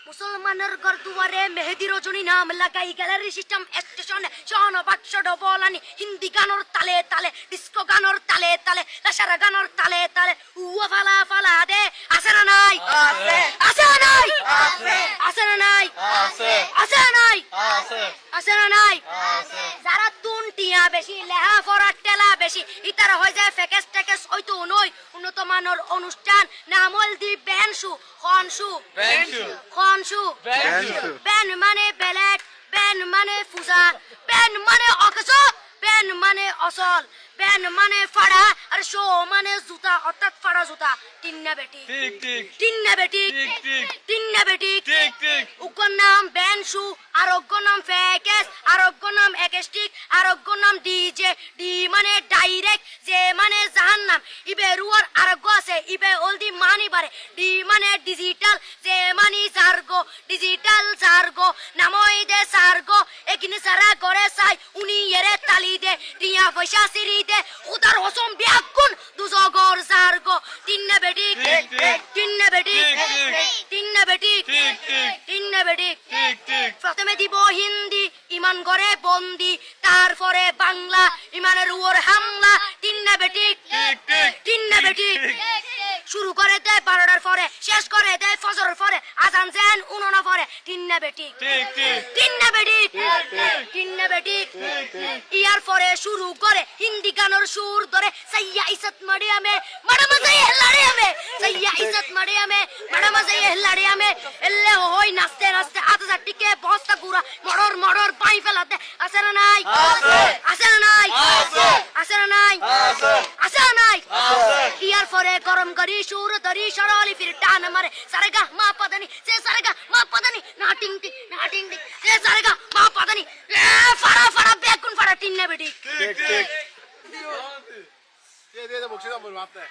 মুসলমানের গরদুয়ারে মেহেদি রজনী নাম লাগাই গ্যালারি সিস্টেম স্টেশনে শনবাক্স ডবলানি হিন্দি গানোর তালে তালে ডিস্কো গানোর তালে তালে লাসারা গানোর তালে তালে উয়া ফালা ফালা দে আছে না নাই আছে আছে না নাই আছে আছে না নাই আছে আছে না নাই আছে আছে না নাই আছে যারা তুনটিয়া বেশি লেহা ফরা টেলা বেশি ইতারা হয়ে যায় ফেকেস টেকেস হয়তো নয় উন্নত মানের অনুষ্ঠান নামল দি বেনশু খনশু খনশু বেন মানে বেলেট বেন মানে ফুজা বেন মানে অকস বেন মানে অসল বেন মানে ফাড়া আর শো মানে জুতা অর্থাৎ ফাড়া জুতা তিন্না বেটি ঠিক ঠিক তিন্না বেটি ঠিক ঠিক তিন্না বেটি ঠিক ঠিক উগ্র নাম বেনশু আরোগ্য নাম ফেকেস আরোগ্য নাম একেস্টিক আরোগ্য নাম ডিজে ডি মানে ডাইরেক্ট যে মানে জাহান্নাম ইবে রুয়ার আরোগ্য আছে ইবে অলদি মানি পারে ডি মানে ডিজিটাল যে মানি সার্গো ডিজিটাল সার্গো নামই দে সার্গো একিনি সারা করে সাই উনি এরে তালি দে টিয়া পয়সা সিরি দে উদার হসম বিয়াকুন দুজগর সার্গো তিন্না বেটি তিন্না বেটি তিন্না বেটি তিন্না বেটি প্রথমে দিব হিন্দি ইমান করে বন্দি তারপরে বাংলা ইমানের উপর হামলা তিন্না বেটি তিন্না বেটি শুরু করে দেয় 12টার পরে শেষ করে দেয় ফজরের পরে আজান যেন উননা পরে তিন্না বেটি তিন্না বেটি তিন্না বেটি ইয়ার পরে শুরু করে হিন্দি গানের সুর ধরে সাইয়া ইজ্জত মারিয়ামে ম্যাডাম যাই হেলাড়িয়ামে সাইয়া ইজ্জত মারিয়ামে ম্যাডাম যাই হেলাড়িয়ামে এলে হই নাচতে নাচতে আধা টিকে বস্তা গুড়া মড়র মড়র পাই ফেলাতে আছে না নাই আছে আছে না নাই আছে আছে না নাই আছে আছে না নাই আছে ইয়ার পরে গরম করি সুর ধরি সরলি ফির টান মারে সারেগা মা পদানি সে সারেগা মা পদানি না টিং টিং না টিং টিং সে সারেগা মা পদানি ফাড়া ফাড়া বেগুন ফাড়া টিন্না বেটি ঠিক ঠিক দিয়ে দিয়ে বকশিশ বলবো আপনি